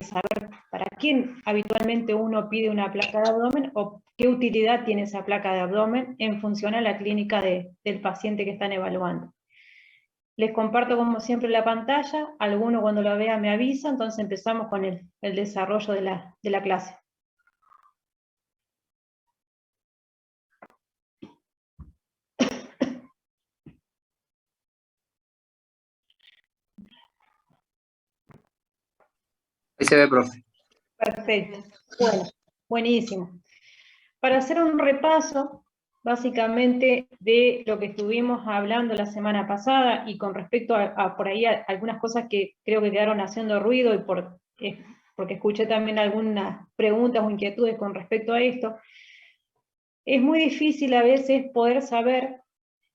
saber para quién habitualmente uno pide una placa de abdomen o qué utilidad tiene esa placa de abdomen en función a la clínica del paciente que están evaluando. Les comparto como siempre la pantalla, alguno cuando la vea me avisa, entonces empezamos con el desarrollo de la clase. Ahí se ve, profe. Perfecto. Bueno, buenísimo. Para hacer un repaso, básicamente, de lo que estuvimos hablando la semana pasada, y con respecto a por ahí algunas cosas que creo que quedaron haciendo ruido, y porque escuché también algunas preguntas o inquietudes con respecto a esto, es muy difícil a veces poder saber,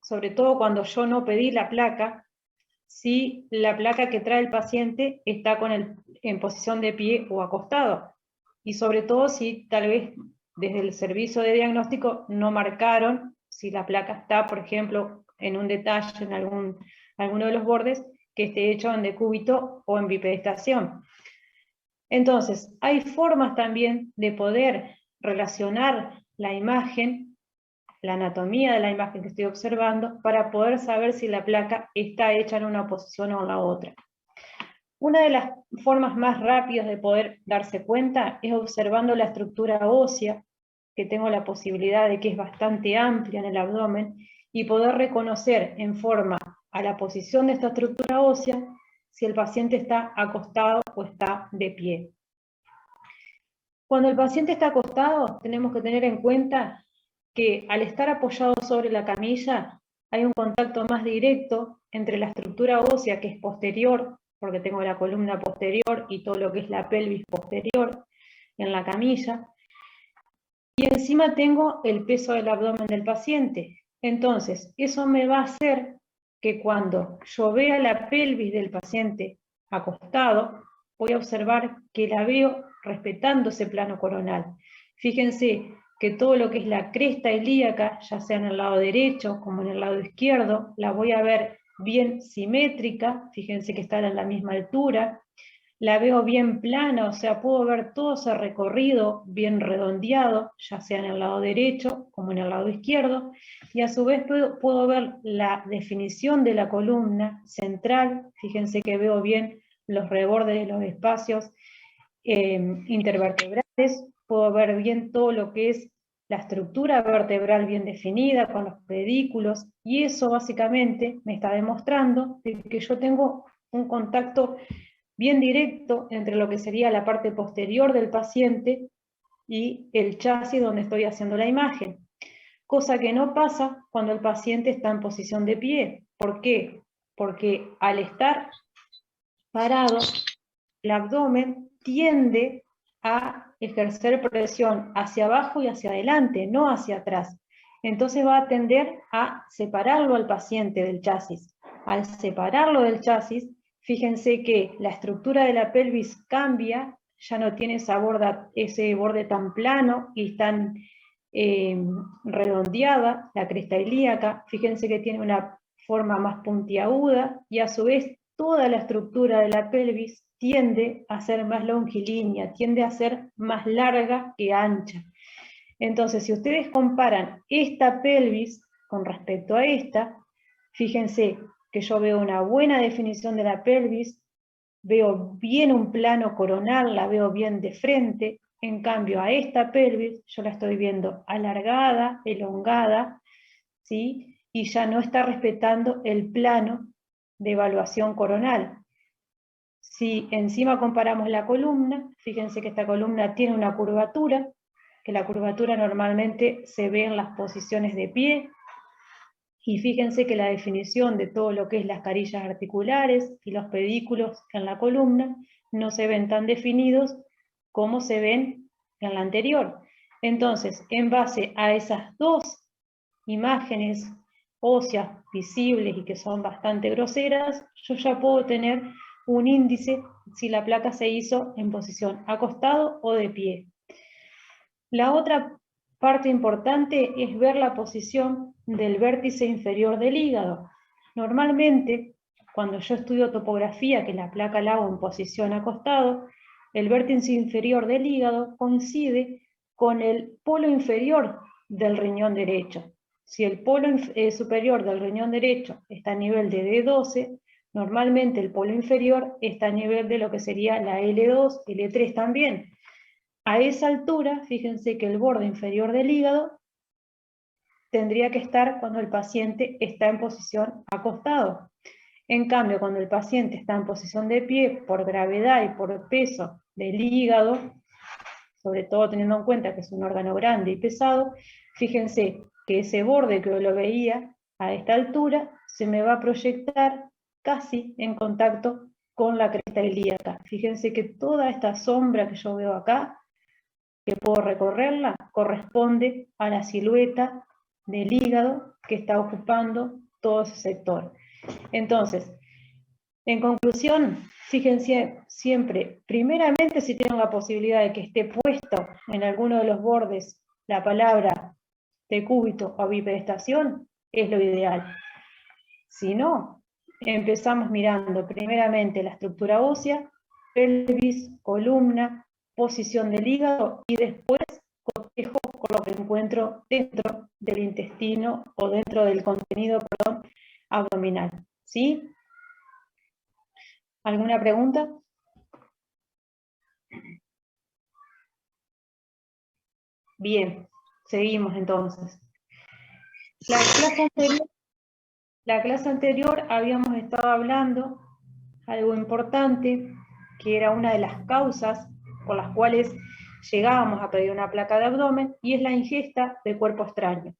sobre todo cuando yo no pedí la placa, si la placa que trae el paciente está en posición de pie o acostado. Y sobre todo si tal vez desde el servicio de diagnóstico no marcaron si la placa está, por ejemplo, en un detalle, en alguno de los bordes, que esté hecho en decúbito o en bipedestación. Entonces, hay formas también de poder relacionar la imagen, la anatomía de la imagen que estoy observando, para poder saber si la placa está hecha en una posición o en la otra. Una de las formas más rápidas de poder darse cuenta es observando la estructura ósea, que tengo la posibilidad de que es bastante amplia en el abdomen, y poder reconocer en forma a la posición de esta estructura ósea si el paciente está acostado o está de pie. Cuando el paciente está acostado, tenemos que tener en cuenta que al estar apoyado sobre la camilla, hay un contacto más directo entre la estructura ósea, que es posterior, porque tengo la columna posterior y todo lo que es la pelvis posterior en la camilla, y encima tengo el peso del abdomen del paciente. Entonces, eso me va a hacer que cuando yo vea la pelvis del paciente acostado, voy a observar que la veo respetando ese plano coronal. Fíjense que todo lo que es la cresta ilíaca, ya sea en el lado derecho como en el lado izquierdo, la voy a ver bien simétrica, fíjense que están a la misma altura, la veo bien plana, o sea, puedo ver todo ese recorrido bien redondeado, ya sea en el lado derecho como en el lado izquierdo, y a su vez puedo ver la definición de la columna central, fíjense que veo bien los rebordes de los espacios intervertebrales, puedo ver bien todo lo que es la estructura vertebral bien definida con los pedículos, y eso básicamente me está demostrando que yo tengo un contacto bien directo entre lo que sería la parte posterior del paciente y el chasis donde estoy haciendo la imagen. Cosa que no pasa cuando el paciente está en posición de pie. ¿Por qué? Porque al estar parado, el abdomen tiende a ejercer presión hacia abajo y hacia adelante, no hacia atrás. Entonces va a tender a separarlo al paciente del chasis. Al separarlo del chasis, fíjense que la estructura de la pelvis cambia, ya no tiene ese borde tan plano y tan redondeada, la cresta ilíaca, fíjense que tiene una forma más puntiaguda, y a su vez toda la estructura de la pelvis tiende a ser más longilínea, tiende a ser más larga que ancha. Entonces, si ustedes comparan esta pelvis con respecto a esta, fíjense que yo veo una buena definición de la pelvis, veo bien un plano coronal, la veo bien de frente. En cambio, a esta pelvis yo la estoy viendo alargada, elongada, ¿sí? Y ya no está respetando el plano de evaluación coronal. Si encima comparamos la columna, fíjense que esta columna tiene una curvatura, que la curvatura normalmente se ve en las posiciones de pie, y fíjense que la definición de todo lo que es las carillas articulares y los pedículos en la columna no se ven tan definidos como se ven en la anterior. Entonces, en base a esas dos imágenes óseas visibles y que son bastante groseras, yo ya puedo tener un índice si la placa se hizo en posición acostado o de pie. La otra parte importante es ver la posición del vértice inferior del hígado. Normalmente, cuando yo estudio topografía, que la placa la hago en posición acostado, el vértice inferior del hígado coincide con el polo inferior del riñón derecho. Si el polo superior del riñón derecho está a nivel de D12, normalmente el polo inferior está a nivel de lo que sería la L2, L3 también. A esa altura, fíjense que el borde inferior del hígado tendría que estar cuando el paciente está en posición acostado. En cambio, cuando el paciente está en posición de pie, por gravedad y por peso del hígado, sobre todo teniendo en cuenta que es un órgano grande y pesado, fíjense que ese borde que lo veía a esta altura se me va a proyectar casi en contacto con la cresta ilíaca. Fíjense que toda esta sombra que yo veo acá, que puedo recorrerla, corresponde a la silueta del hígado que está ocupando todo ese sector. Entonces, en conclusión, fíjense siempre, primeramente si tienen la posibilidad de que esté puesto en alguno de los bordes la palabra decúbito o bipedestación, es lo ideal. Si no, empezamos mirando primeramente la estructura ósea, pelvis, columna, posición del hígado y después cotejo con lo que encuentro dentro del intestino o dentro del contenido, abdominal. ¿Sí? ¿Alguna pregunta? Bien, seguimos entonces. La clase anterior habíamos estado hablando algo importante, que era una de las causas por las cuales llegábamos a pedir una placa de abdomen, y es la ingesta de cuerpo extraño.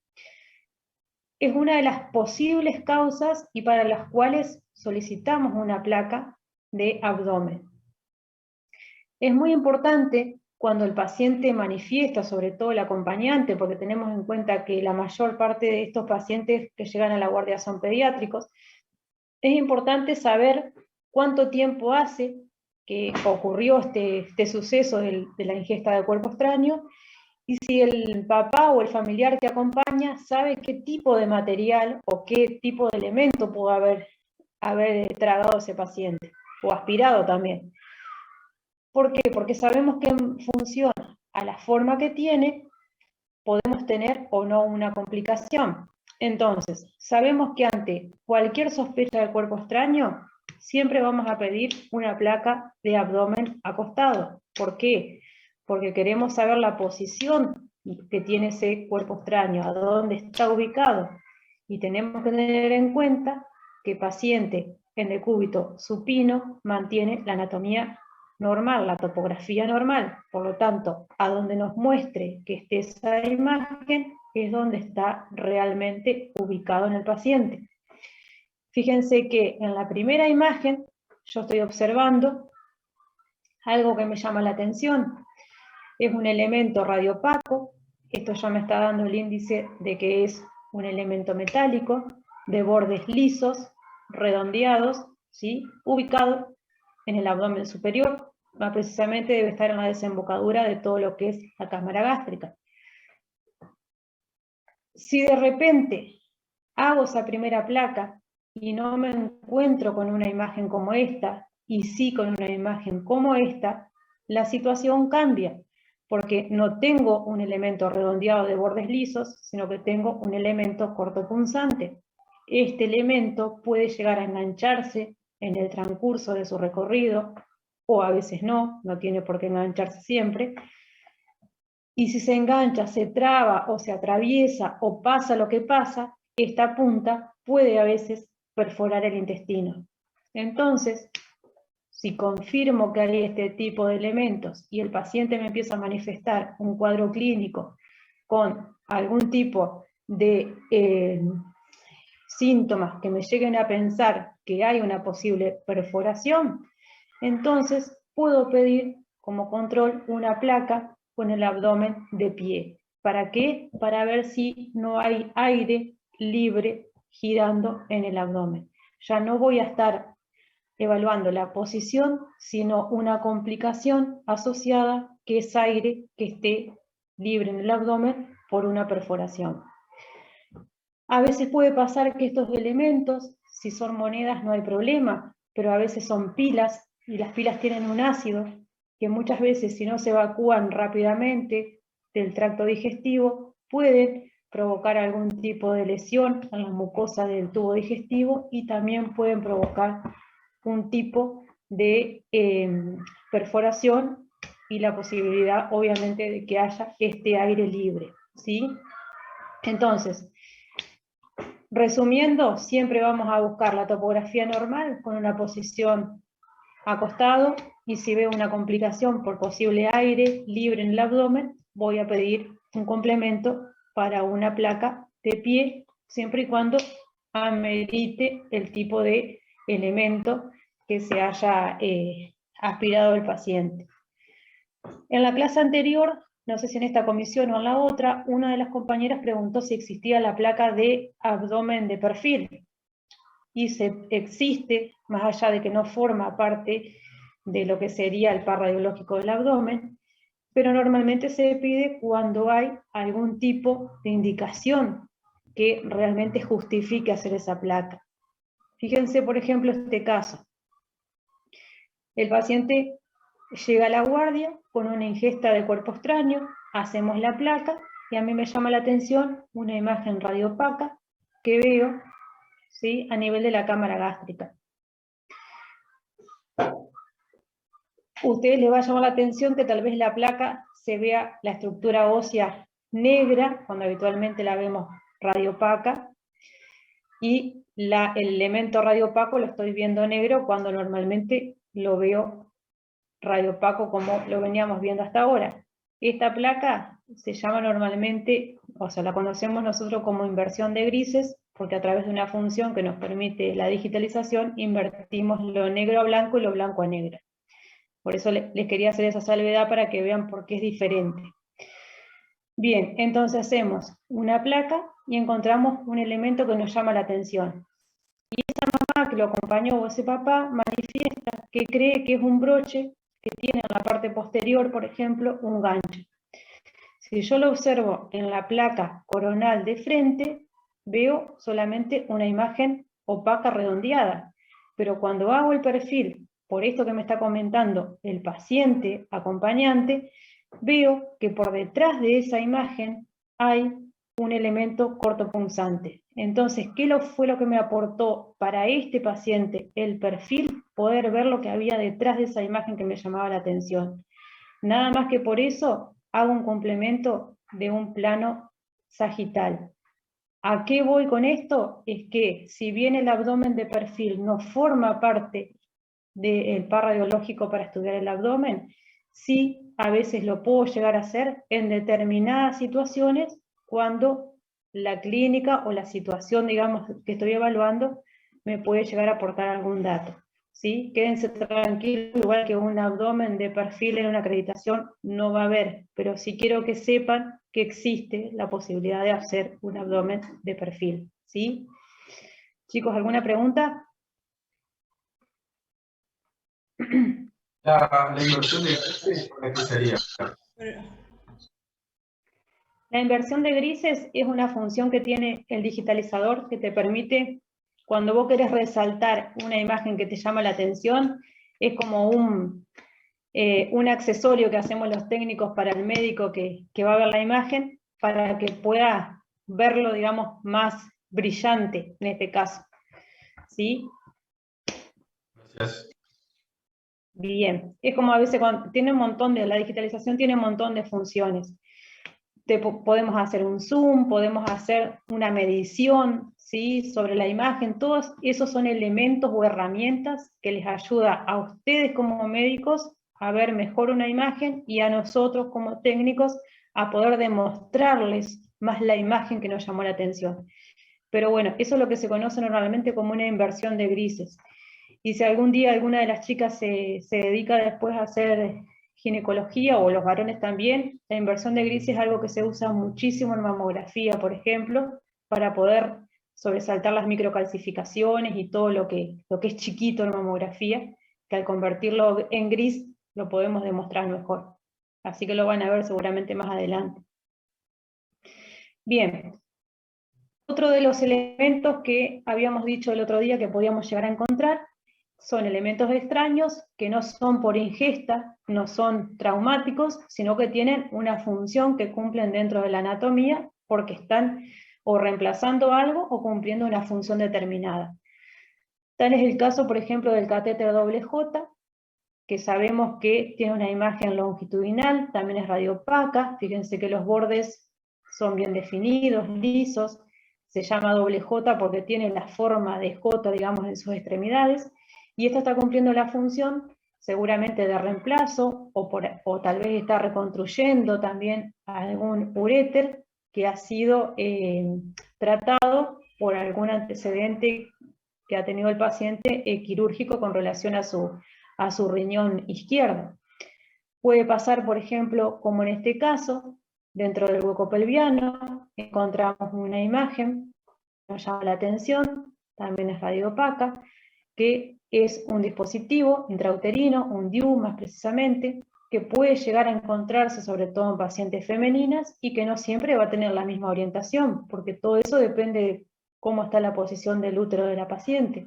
Es una de las posibles causas y para las cuales solicitamos una placa de abdomen. Es muy importante cuando el paciente manifiesta, sobre todo el acompañante, porque tenemos en cuenta que la mayor parte de estos pacientes que llegan a la guardia son pediátricos, es importante saber cuánto tiempo hace que ocurrió este suceso de la ingesta de cuerpo extraño, y si el papá o el familiar que acompaña sabe qué tipo de material o qué tipo de elemento pudo haber tragado ese paciente, o aspirado también. ¿Por qué? Porque sabemos que en función a la forma que tiene, podemos tener o no una complicación. Entonces, sabemos que ante cualquier sospecha de cuerpo extraño, siempre vamos a pedir una placa de abdomen acostado. ¿Por qué? Porque queremos saber la posición que tiene ese cuerpo extraño, a dónde está ubicado. Y tenemos que tener en cuenta que paciente en decúbito supino mantiene la anatomía normal, la topografía normal. Por lo tanto, a donde nos muestre que esté esa imagen es donde está realmente ubicado en el paciente. Fíjense que en la primera imagen yo estoy observando algo que me llama la atención. Es un elemento radiopaco. Esto ya me está dando el índice de que es un elemento metálico, de bordes lisos, redondeados, ¿sí? Ubicado en el abdomen superior. Más precisamente debe estar en la desembocadura de todo lo que es la cámara gástrica. Si de repente hago esa primera placa y no me encuentro con una imagen como esta, y sí con una imagen como esta, la situación cambia, porque no tengo un elemento redondeado de bordes lisos, sino que tengo un elemento cortopunzante. Este elemento puede llegar a engancharse en el transcurso de su recorrido, o a veces no tiene por qué engancharse siempre, y si se engancha, se traba o se atraviesa o pasa lo que pasa, esta punta puede a veces perforar el intestino. Entonces, si confirmo que hay este tipo de elementos y el paciente me empieza a manifestar un cuadro clínico con algún tipo de síntomas que me lleguen a pensar que hay una posible perforación, entonces puedo pedir como control una placa con el abdomen de pie. ¿Para qué? Para ver si no hay aire libre girando en el abdomen. Ya no voy a estar evaluando la posición, sino una complicación asociada, que es aire que esté libre en el abdomen por una perforación. A veces puede pasar que estos elementos, si son monedas no hay problema, pero a veces son pilas, y las pilas tienen un ácido que muchas veces si no se evacúan rápidamente del tracto digestivo, pueden provocar algún tipo de lesión en la mucosa del tubo digestivo y también pueden provocar un tipo de perforación y la posibilidad, obviamente, de que haya este aire libre, ¿sí? Entonces, resumiendo, siempre vamos a buscar la topografía normal con una posición acostado, y si veo una complicación por posible aire libre en el abdomen, voy a pedir un complemento para una placa de pie, siempre y cuando amerite el tipo de elemento que se haya aspirado el paciente. En la clase anterior, no sé si en esta comisión o en la otra, una de las compañeras preguntó si existía la placa de abdomen de perfil. Y existe, más allá de que no forma parte de lo que sería el par radiológico del abdomen, pero normalmente se pide cuando hay algún tipo de indicación que realmente justifique hacer esa placa. Fíjense, por ejemplo, este caso. El paciente llega a la guardia con una ingesta de cuerpo extraño, hacemos la placa y a mí me llama la atención una imagen radiopaca que veo, ¿sí?, a nivel de la cámara gástrica. Ustedes les va a llamar la atención que tal vez la placa se vea la estructura ósea negra, cuando habitualmente la vemos radiopaca, y el elemento radiopaco lo estoy viendo negro cuando normalmente lo veo radiopaco como lo veníamos viendo hasta ahora. Esta placa se llama normalmente, o sea, la conocemos nosotros como inversión de grises, porque a través de una función que nos permite la digitalización, invertimos lo negro a blanco y lo blanco a negro. Por eso les quería hacer esa salvedad para que vean por qué es diferente. Bien, entonces hacemos una placa y encontramos un elemento que nos llama la atención. Y esa mamá que lo acompañó o ese papá manifiesta que cree que es un broche que tiene en la parte posterior, por ejemplo, un gancho. Si yo lo observo en la placa coronal de frente, veo solamente una imagen opaca redondeada. Pero cuando hago el perfil, por esto que me está comentando el paciente acompañante, veo que por detrás de esa imagen hay un elemento cortopunzante. Entonces, ¿qué fue lo que me aportó para este paciente el perfil? Poder ver lo que había detrás de esa imagen que me llamaba la atención. Nada más que por eso hago un complemento de un plano sagital. ¿A qué voy con esto? Es que si bien el abdomen de perfil no forma parte del par radiológico para estudiar el abdomen, sí a veces lo puedo llegar a hacer en determinadas situaciones cuando la clínica o la situación, digamos, que estoy evaluando me puede llegar a aportar algún dato. ¿Sí? Quédense tranquilos, igual que un abdomen de perfil en una acreditación no va a haber, pero sí quiero que sepan que existe la posibilidad de hacer un abdomen de perfil. ¿Sí? Chicos, ¿alguna pregunta? La inversión de grises, ¿para qué sería? La inversión de grises es una función que tiene el digitalizador que te permite, cuando vos querés resaltar una imagen que te llama la atención, es como un accesorio que hacemos los técnicos para el médico que va a ver la imagen, para que pueda verlo, digamos, más brillante en este caso. ¿Sí? Gracias. Bien, es como a veces tiene un montón la digitalización tiene un montón de funciones. Podemos hacer un zoom, podemos hacer una medición, ¿sí?, sobre la imagen. Todos esos son elementos o herramientas que les ayuda a ustedes como médicos a ver mejor una imagen y a nosotros como técnicos a poder demostrarles más la imagen que nos llamó la atención. Pero bueno, eso es lo que se conoce normalmente como una inversión de grises. Y si algún día alguna de las chicas se dedica después a hacer ginecología, o los varones también, la inversión de grises es algo que se usa muchísimo en mamografía, por ejemplo, para poder sobresaltar las microcalcificaciones y todo lo que es chiquito en mamografía, que al convertirlo en gris lo podemos demostrar mejor. Así que lo van a ver seguramente más adelante. Bien. Otro de los elementos que habíamos dicho el otro día que podíamos llegar a encontrar son elementos extraños que no son por ingesta, no son traumáticos, sino que tienen una función que cumplen dentro de la anatomía porque están o reemplazando algo o cumpliendo una función determinada. Tal es el caso, por ejemplo, del catéter doble J, que sabemos que tiene una imagen longitudinal, también es radiopaca. Fíjense que los bordes son bien definidos, lisos, se llama doble J porque tiene la forma de J, digamos, en sus extremidades, y esta está cumpliendo la función seguramente de reemplazo, o tal vez está reconstruyendo también algún uréter que ha sido tratado por algún antecedente que ha tenido el paciente quirúrgico con relación a su riñón izquierdo. Puede pasar, por ejemplo, como en este caso, dentro del hueco pelviano, encontramos una imagen que nos llama la atención, también es radiopaca, que es un dispositivo intrauterino, un DIU más precisamente, que puede llegar a encontrarse sobre todo en pacientes femeninas y que no siempre va a tener la misma orientación, porque todo eso depende de cómo está la posición del útero de la paciente.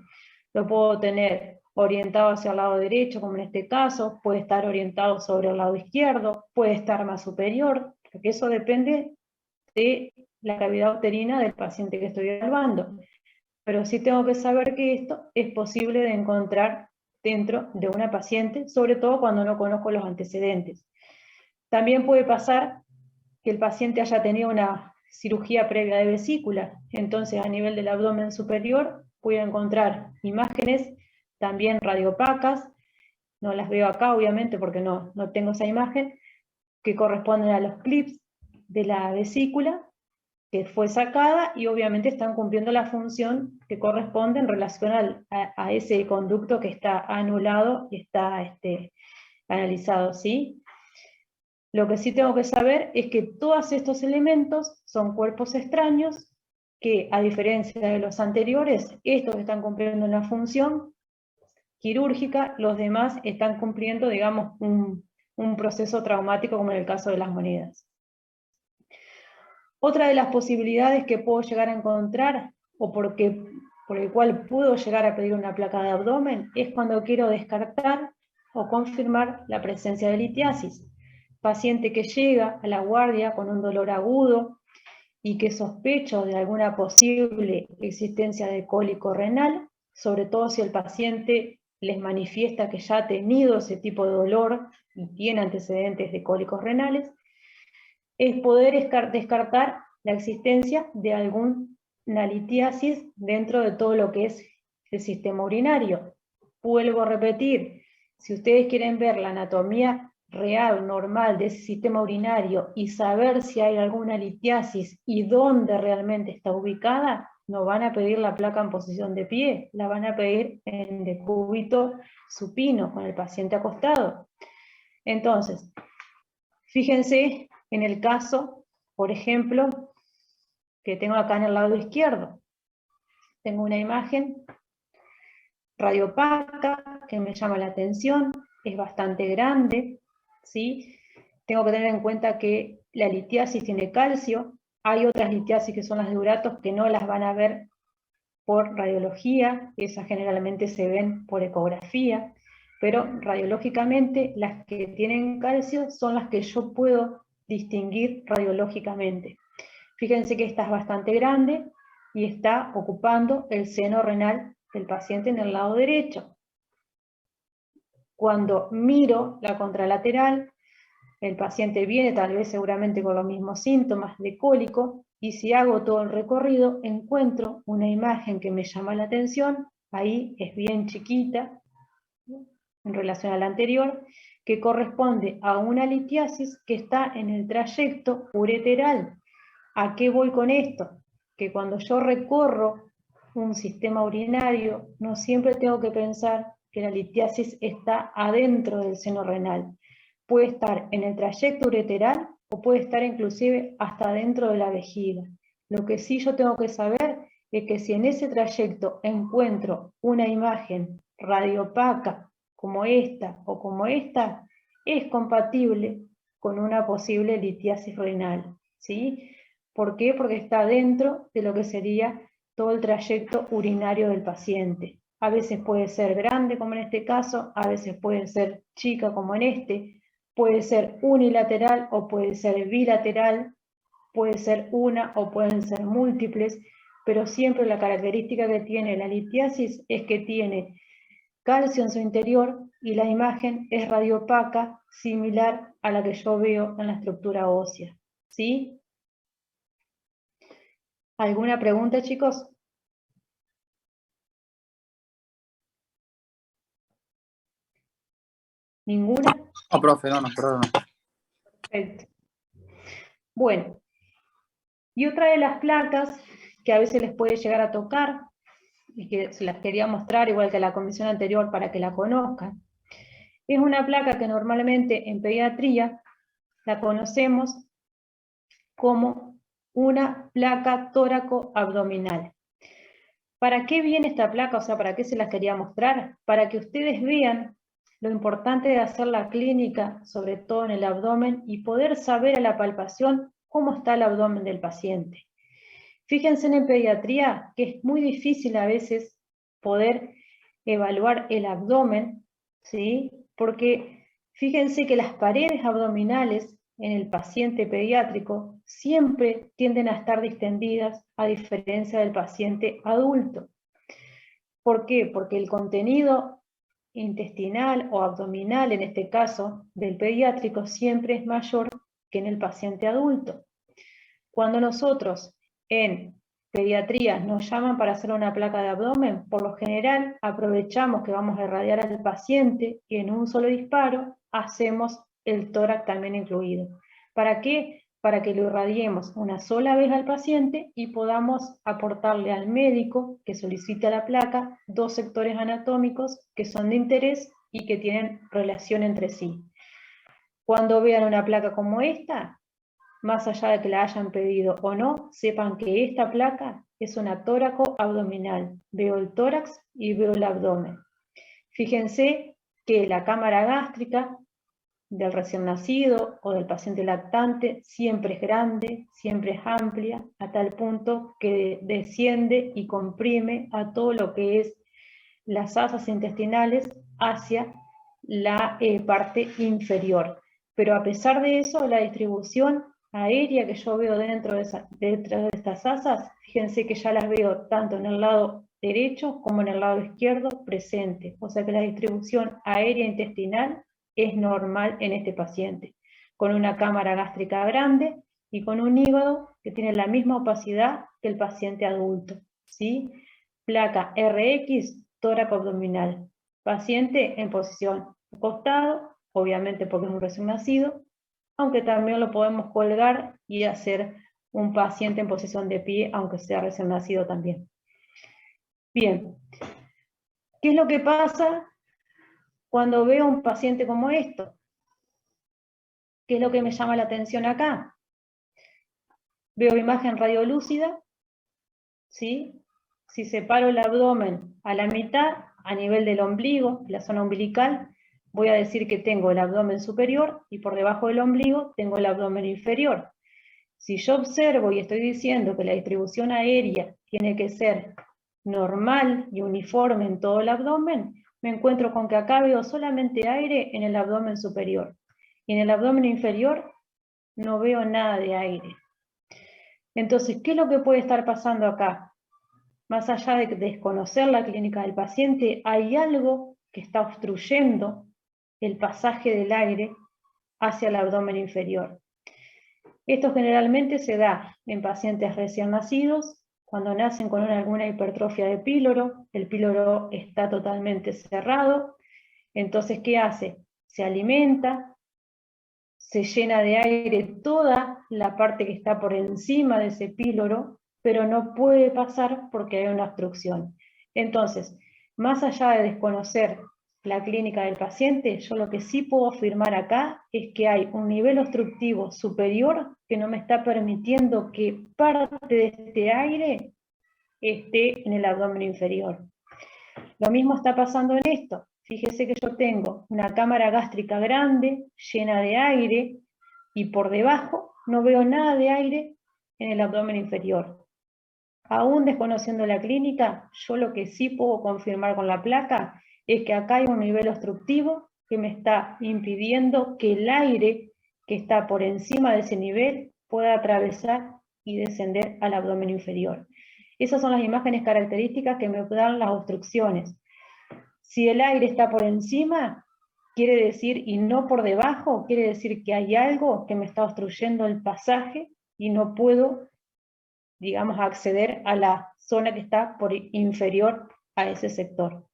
Lo puedo tener orientado hacia el lado derecho, como en este caso, puede estar orientado sobre el lado izquierdo, puede estar más superior, porque eso depende de la cavidad uterina del paciente que estoy evaluando. Pero sí tengo que saber que esto es posible de encontrar dentro de una paciente, sobre todo cuando no conozco los antecedentes. También puede pasar que el paciente haya tenido una cirugía previa de vesícula, entonces a nivel del abdomen superior puedo encontrar imágenes también radiopacas, no las veo acá obviamente porque no tengo esa imagen, que corresponden a los clips de la vesícula que fue sacada y obviamente están cumpliendo la función que corresponde en relación a ese conducto que está anulado y está analizado, ¿sí? Lo que sí tengo que saber es que todos estos elementos son cuerpos extraños que, a diferencia de los anteriores, estos están cumpliendo una función quirúrgica, los demás están cumpliendo, digamos, un proceso traumático como en el caso de las monedas. Otra de las posibilidades que puedo llegar a encontrar, o por el cual puedo llegar a pedir una placa de abdomen, es cuando quiero descartar o confirmar la presencia de litiasis. Paciente que llega a la guardia con un dolor agudo y que sospecho de alguna posible existencia de cólico renal, sobre todo si el paciente les manifiesta que ya ha tenido ese tipo de dolor y tiene antecedentes de cólicos renales, es poder descartar la existencia de alguna litiasis dentro de todo lo que es el sistema urinario. Vuelvo a repetir, si ustedes quieren ver la anatomía real, normal de ese sistema urinario y saber si hay alguna litiasis y dónde realmente está ubicada, no van a pedir la placa en posición de pie, la van a pedir en decúbito supino, con el paciente acostado. Entonces, fíjense en el caso, por ejemplo, que tengo acá en el lado izquierdo. Tengo una imagen radiopaca que me llama la atención, es bastante grande, ¿sí? Tengo que tener en cuenta que la litiasis tiene calcio, hay otras litiasis que son las de uratos que no las van a ver por radiología, esas generalmente se ven por ecografía, pero radiológicamente las que tienen calcio son las que yo puedo distinguir radiológicamente. Fíjense que esta es bastante grande y está ocupando el seno renal del paciente en el lado derecho. Cuando miro la contralateral, el paciente viene tal vez seguramente con los mismos síntomas de cólico, y si hago todo el recorrido encuentro una imagen que me llama la atención, ahí es bien chiquita en relación a la anterior, que corresponde a una litiasis que está en el trayecto ureteral. ¿A qué voy con esto? Que cuando yo recorro un sistema urinario, no siempre tengo que pensar que la litiasis está adentro del seno renal. Puede estar en el trayecto ureteral o puede estar inclusive hasta dentro de la vejiga. Lo que sí yo tengo que saber es que si en ese trayecto encuentro una imagen radiopaca como esta o como esta, es compatible con una posible litiasis renal, ¿sí? ¿Por qué? Porque está dentro de lo que sería todo el trayecto urinario del paciente. A veces puede ser grande, como en este caso, a veces puede ser chica, como en este, puede ser unilateral o puede ser bilateral, puede ser una o pueden ser múltiples, pero siempre la característica que tiene la litiasis es que tiene calcio en su interior y la imagen es radiopaca, similar a la que yo veo en la estructura ósea. ¿Sí? ¿Alguna pregunta, chicos? ¿Ninguna? No, profe, no, perdón. Perfecto. Bueno, y otra de las placas que a veces les puede llegar a tocar, y que se las quería mostrar igual que la comisión anterior para que la conozcan, es una placa que normalmente en pediatría la conocemos como una placa tóraco-abdominal. ¿Para qué viene esta placa? O sea, ¿para qué se las quería mostrar? Para que ustedes vean lo importante de hacer la clínica, sobre todo en el abdomen, y poder saber a la palpación cómo está el abdomen del paciente. Fíjense en pediatría que es muy difícil a veces poder evaluar el abdomen, ¿sí? Porque fíjense que las paredes abdominales en el paciente pediátrico siempre tienden a estar distendidas a diferencia del paciente adulto. ¿Por qué? Porque el contenido intestinal o abdominal, en este caso, del pediátrico siempre es mayor que en el paciente adulto. Cuando nosotros en pediatría nos llaman para hacer una placa de abdomen, por lo general aprovechamos que vamos a irradiar al paciente y en un solo disparo hacemos el tórax también incluido. ¿Para qué? Para que lo irradiemos una sola vez al paciente y podamos aportarle al médico que solicita la placa 2 sectores anatómicos que son de interés y que tienen relación entre sí. Cuando vean una placa como esta, más allá de que la hayan pedido o no, sepan que esta placa es una tóraco-abdominal. Veo el tórax y veo el abdomen. Fíjense que la cámara gástrica del recién nacido o del paciente lactante siempre es grande, siempre es amplia, a tal punto que desciende y comprime a todo lo que es las asas intestinales hacia la parte inferior. Pero a pesar de eso, la distribución aérea que yo veo dentro de estas asas, fíjense que ya las veo tanto en el lado derecho como en el lado izquierdo presente. O sea que la distribución aérea intestinal es normal en este paciente, con una cámara gástrica grande y con un hígado que tiene la misma opacidad que el paciente adulto, ¿sí? Placa RX, tórax abdominal. Paciente en posición acostado, obviamente porque es un recién nacido, aunque también lo podemos colgar y hacer un paciente en posición de pie, aunque sea recién nacido también. Bien, ¿qué es lo que pasa cuando veo un paciente como esto? ¿Qué es lo que me llama la atención acá? Veo imagen radiolúcida, ¿sí? Si separo el abdomen a la mitad, a nivel del ombligo, la zona umbilical, voy a decir que tengo el abdomen superior y por debajo del ombligo tengo el abdomen inferior. Si yo observo y estoy diciendo que la distribución aérea tiene que ser normal y uniforme en todo el abdomen, me encuentro con que acá veo solamente aire en el abdomen superior. Y en el abdomen inferior no veo nada de aire. Entonces, ¿qué es lo que puede estar pasando acá? Más allá de desconocer la clínica del paciente, hay algo que está obstruyendo el pasaje del aire hacia el abdomen inferior. Esto generalmente se da en pacientes recién nacidos, cuando nacen con alguna hipertrofia de píloro, el píloro está totalmente cerrado, entonces ¿qué hace? Se alimenta, se llena de aire toda la parte que está por encima de ese píloro, pero no puede pasar porque hay una obstrucción. Entonces, más allá de desconocer la clínica del paciente, yo lo que sí puedo afirmar acá es que hay un nivel obstructivo superior que no me está permitiendo que parte de este aire esté en el abdomen inferior. Lo mismo está pasando en esto. Fíjese que yo tengo una cámara gástrica grande, llena de aire, y por debajo no veo nada de aire en el abdomen inferior. Aún desconociendo la clínica, yo lo que sí puedo confirmar con la placa es que acá hay un nivel obstructivo que me está impidiendo que el aire que está por encima de ese nivel pueda atravesar y descender al abdomen inferior. Esas son las imágenes características que me dan las obstrucciones. Si el aire está por encima, quiere decir, y no por debajo, quiere decir que hay algo que me está obstruyendo el pasaje y no puedo, digamos, acceder a la zona que está por inferior a ese sector.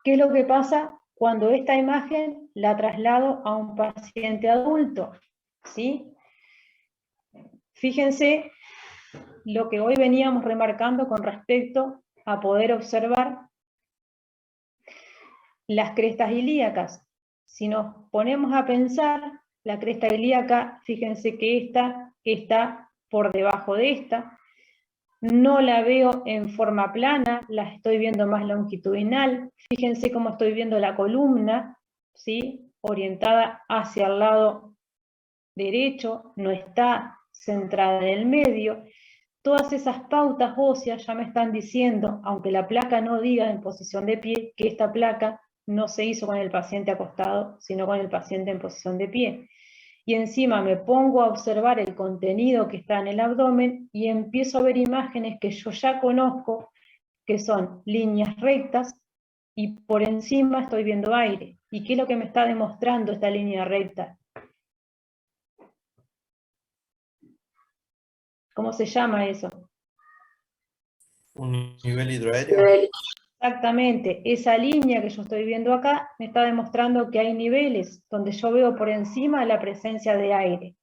¿Qué es lo que pasa cuando esta imagen la traslado a un paciente adulto? ¿Sí? Fíjense lo que hoy veníamos remarcando con respecto a poder observar las crestas ilíacas. Si nos ponemos a pensar, la cresta ilíaca, fíjense que esta está por debajo de esta, no la veo en forma plana, la estoy viendo más longitudinal, fíjense cómo estoy viendo la columna, ¿sí? Orientada hacia el lado derecho, no está centrada en el medio. Todas esas pautas óseas ya me están diciendo, aunque la placa no diga en posición de pie, que esta placa no se hizo con el paciente acostado, sino con el paciente en posición de pie. Y encima me pongo a observar el contenido que está en el abdomen y empiezo a ver imágenes que yo ya conozco, que son líneas rectas, y por encima estoy viendo aire. ¿Y qué es lo que me está demostrando esta línea recta? ¿Cómo se llama eso? Un nivel hidroaéreo. Exactamente, esa línea que yo estoy viendo acá me está demostrando que hay niveles donde yo veo por encima la presencia de aire.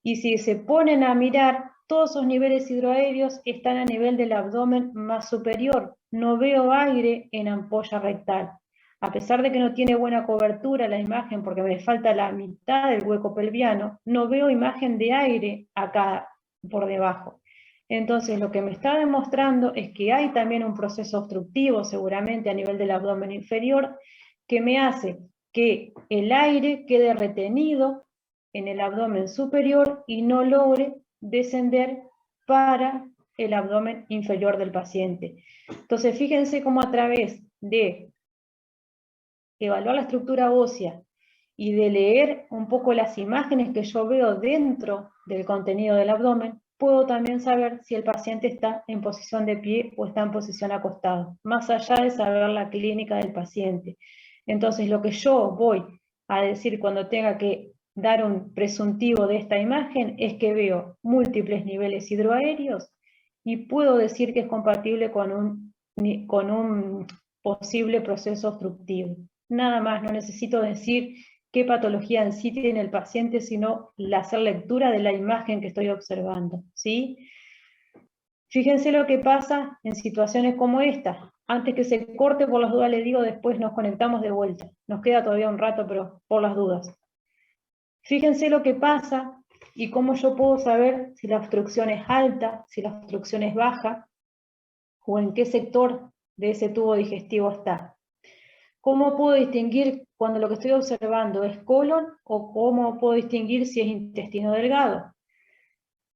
Y si se ponen a mirar, todos esos niveles hidroaéreos están a nivel del abdomen más superior. No veo aire en ampolla rectal. A pesar de que no tiene buena cobertura la imagen porque me falta la mitad del hueco pelviano, no veo imagen de aire acá por debajo. Entonces lo que me está demostrando es que hay también un proceso obstructivo seguramente a nivel del abdomen inferior que me hace que el aire quede retenido en el abdomen superior y no logre descender para el abdomen inferior del paciente. Entonces fíjense cómo a través de evaluar la estructura ósea y de leer un poco las imágenes que yo veo dentro del contenido del abdomen, puedo también saber si el paciente está en posición de pie o está en posición acostado, más allá de saber la clínica del paciente. Entonces, lo que yo voy a decir cuando tenga que dar un presuntivo de esta imagen es que veo múltiples niveles hidroaéreos y puedo decir que es compatible con un posible proceso obstructivo. Nada más, no necesito decir qué patología en sí tiene el paciente, sino hacer lectura de la imagen que estoy observando, ¿sí? Fíjense lo que pasa en situaciones como esta. Antes que se corte, por las dudas les digo, después nos conectamos de vuelta. Nos queda todavía un rato, pero por las dudas. Fíjense lo que pasa y cómo yo puedo saber si la obstrucción es alta, si la obstrucción es baja, o en qué sector de ese tubo digestivo está. ¿Cómo puedo distinguir cuando lo que estoy observando es colon o cómo puedo distinguir si es intestino delgado?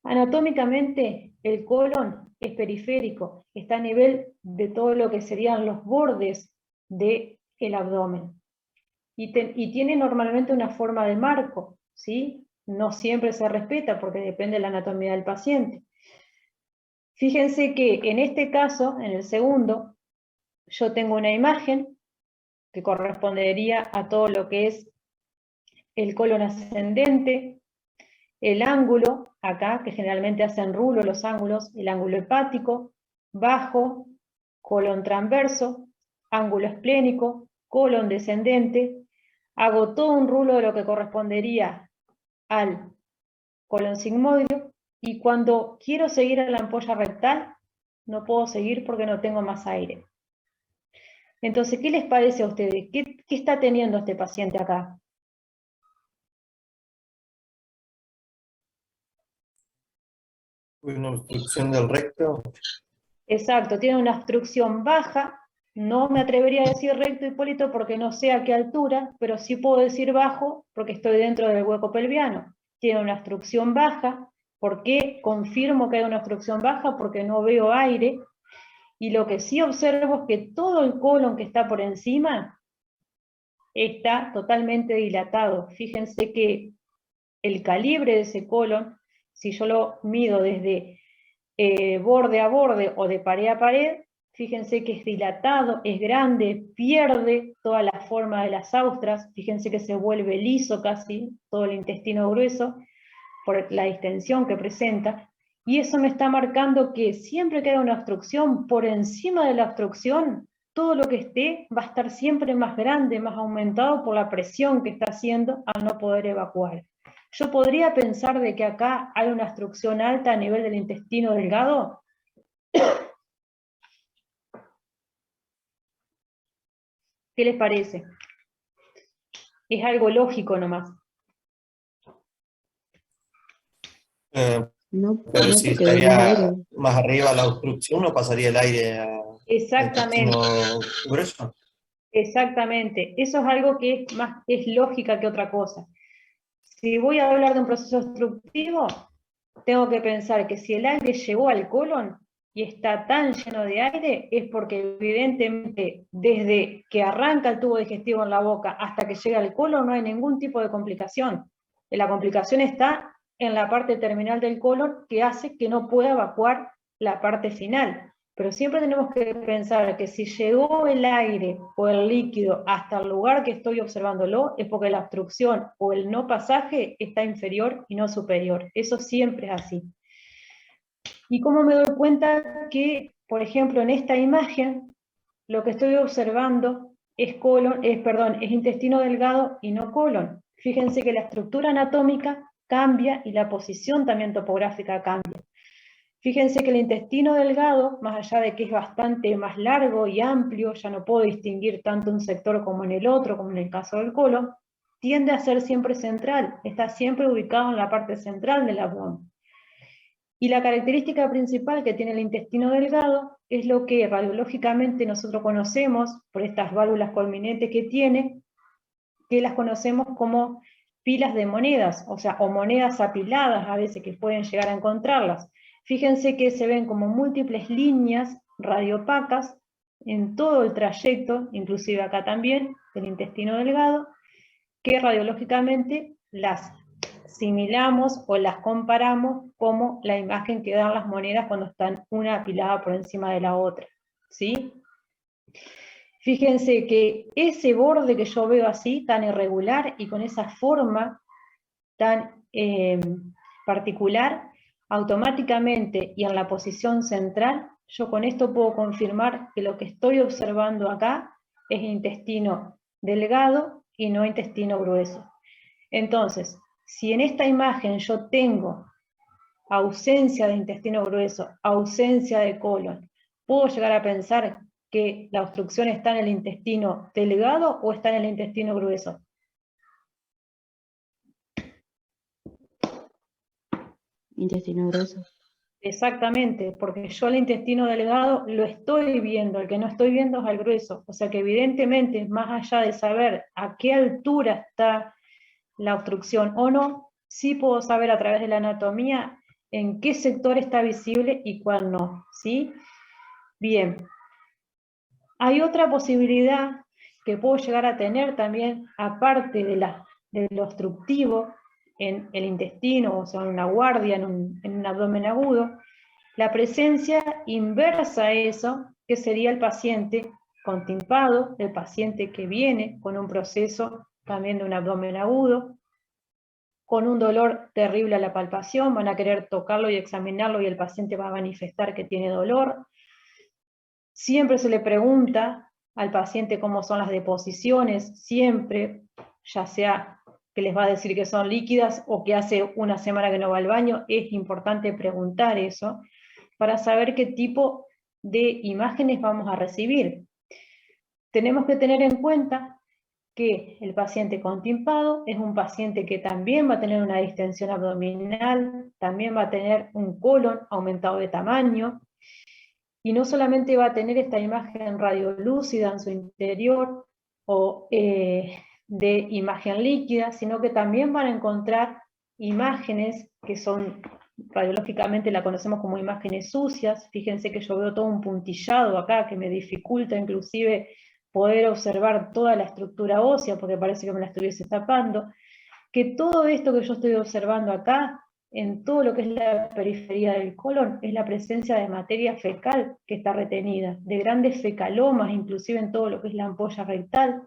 Anatómicamente, el colon es periférico, está a nivel de todo lo que serían los bordes del abdomen. Y tiene normalmente una forma de marco, ¿sí? No siempre se respeta porque depende de la anatomía del paciente. Fíjense que en este caso, en el segundo, yo tengo una imagen que correspondería a todo lo que es el colon ascendente, el ángulo, acá, que generalmente hacen rulo los ángulos, el ángulo hepático, bajo, colon transverso, ángulo esplénico, colon descendente, hago todo un rulo de lo que correspondería al colon sigmoideo, y cuando quiero seguir a la ampolla rectal, no puedo seguir porque no tengo más aire. Entonces, ¿qué les parece a ustedes? ¿Qué está teniendo este paciente acá? Una obstrucción del recto. Exacto, tiene una obstrucción baja, no me atrevería a decir recto, Hipólito, porque no sé a qué altura, pero sí puedo decir bajo porque estoy dentro del hueco pelviano. Tiene una obstrucción baja, ¿Por qué confirmo que hay una obstrucción baja? Porque no veo aire, y lo que sí observo es que todo el colon que está por encima está totalmente dilatado. Fíjense que el calibre de ese colon, si yo lo mido desde borde a borde o de pared a pared, fíjense que es dilatado, es grande, pierde toda la forma de las austras, fíjense que se vuelve liso casi, todo el intestino grueso, por la distensión que presenta, y eso me está marcando que siempre que haya una obstrucción, por encima de la obstrucción, todo lo que esté va a estar siempre más grande, más aumentado por la presión que está haciendo al no poder evacuar. Yo podría pensar de que acá hay una obstrucción alta a nivel del intestino delgado. ¿Qué les parece? Es algo lógico nomás. No, Pero no, si porque vemos estaría aire. más arriba la obstrucción, ¿no pasaría el aire al Exactamente. intestino grueso? Exactamente. Eso es algo que es lógica que otra cosa. Si voy a hablar de un proceso obstructivo, tengo que pensar que si el aire llegó al colon y está tan lleno de aire, es porque evidentemente desde que arranca el tubo digestivo en la boca hasta que llega al colon no hay ningún tipo de complicación. La complicación está en la parte terminal del colon que hace que no pueda evacuar la parte final. Pero siempre tenemos que pensar que si llegó el aire o el líquido hasta el lugar que estoy observándolo, es porque la obstrucción o el no pasaje está inferior y no superior. Eso siempre es así. ¿Y cómo me doy cuenta que, por ejemplo, en esta imagen, lo que estoy observando es intestino delgado y no colon? Fíjense que la estructura anatómica cambia y la posición también topográfica cambia. Fíjense que el intestino delgado, más allá de que es bastante más largo y amplio, ya no puedo distinguir tanto un sector como en el otro, como en el caso del colon, tiende a ser siempre central, está siempre ubicado en la parte central del abdomen. Y la característica principal que tiene el intestino delgado es lo que radiológicamente nosotros conocemos por estas válvulas colminentes que tiene, que las conocemos como pilas de monedas, o sea, o monedas apiladas a veces que pueden llegar a encontrarlas. Fíjense que se ven como múltiples líneas radiopacas en todo el trayecto, inclusive acá también, del intestino delgado, que radiológicamente las similamos o las comparamos como la imagen que dan las monedas cuando están una apilada por encima de la otra, ¿sí? Fíjense que ese borde que yo veo así, tan irregular y con esa forma tan particular, automáticamente y en la posición central, yo con esto puedo confirmar que lo que estoy observando acá es intestino delgado y no intestino grueso. Entonces, si en esta imagen yo tengo ausencia de intestino grueso, ausencia de colon, ¿puedo llegar a pensar que la obstrucción está en el intestino delgado o está en el intestino grueso? Intestino grueso. Exactamente, porque yo el intestino delgado lo estoy viendo, el que no estoy viendo es el grueso. O sea que evidentemente, más allá de saber a qué altura está la obstrucción o no, sí puedo saber a través de la anatomía en qué sector está visible y cuál no, ¿sí? Bien. Hay otra posibilidad que puedo llegar a tener también, aparte de lo obstructivo en el intestino, o sea, en una guardia, en un abdomen agudo, la presencia inversa a eso, que sería el paciente contimpado, el paciente que viene con un proceso también de un abdomen agudo, con un dolor terrible a la palpación, van a querer tocarlo y examinarlo y el paciente va a manifestar que tiene dolor. Siempre se le pregunta al paciente cómo son las deposiciones, siempre, ya sea que les va a decir que son líquidas o que hace una semana que no va al baño, es importante preguntar eso para saber qué tipo de imágenes vamos a recibir. Tenemos que tener en cuenta que el paciente contimpado es un paciente que también va a tener una distensión abdominal, también va a tener un colon aumentado de tamaño, y no solamente va a tener esta imagen radiolúcida en su interior o de imagen líquida, sino que también van a encontrar imágenes que son radiológicamente la conocemos como imágenes sucias. Fíjense que yo veo todo un puntillado acá que me dificulta inclusive poder observar toda la estructura ósea porque parece que me la estuviese tapando. Que todo esto que yo estoy observando acá, en todo lo que es la periferia del colon, es la presencia de materia fecal que está retenida, de grandes fecalomas, inclusive en todo lo que es la ampolla rectal,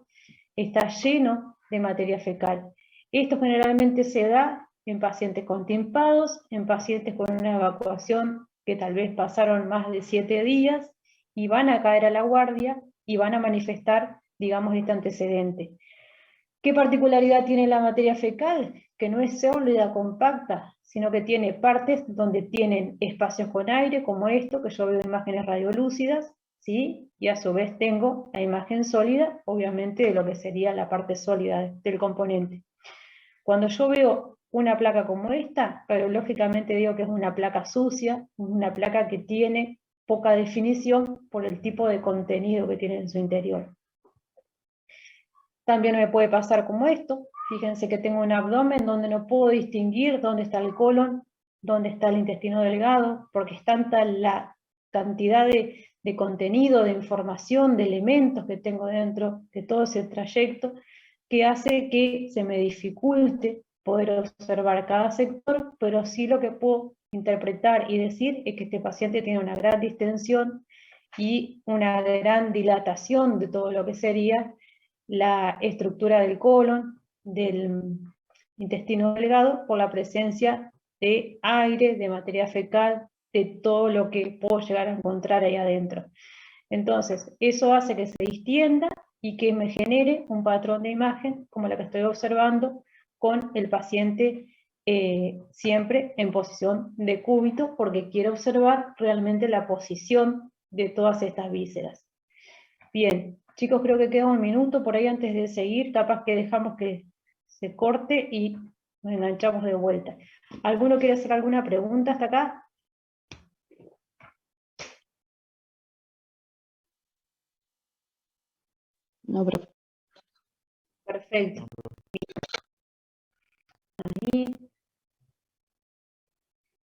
está lleno de materia fecal. Esto generalmente se da en pacientes con timpados, en pacientes con una evacuación que tal vez pasaron más de 7 días y van a caer a la guardia y van a manifestar, digamos, este antecedente. ¿Qué particularidad tiene la materia fecal? Que no es sólida, compacta, sino que tiene partes donde tienen espacios con aire, como esto, que yo veo imágenes radiolúcidas, ¿sí? Y a su vez tengo la imagen sólida, obviamente, de lo que sería la parte sólida del componente. Cuando yo veo una placa como esta, radiológicamente digo que es una placa sucia, una placa que tiene poca definición por el tipo de contenido que tiene en su interior. También me puede pasar como esto, fíjense que tengo un abdomen donde no puedo distinguir dónde está el colon, dónde está el intestino delgado, porque es tanta la cantidad de contenido, de información, de elementos que tengo dentro de todo ese trayecto, que hace que se me dificulte poder observar cada sector, pero sí lo que puedo interpretar y decir es que este paciente tiene una gran distensión y una gran dilatación de todo lo que sería la estructura del colon, del intestino delgado, por la presencia de aire, de materia fecal, de todo lo que puedo llegar a encontrar ahí adentro. Entonces, eso hace que se distienda y que me genere un patrón de imagen, como la que estoy observando, con el paciente siempre en posición de cúbito, porque quiero observar realmente la posición de todas estas vísceras. Bien, chicos, creo que queda un minuto por ahí antes de seguir, capaz que dejamos que se corte y nos enganchamos de vuelta. ¿Alguno quiere hacer alguna pregunta hasta acá? No, profe. Perfecto. Ahí.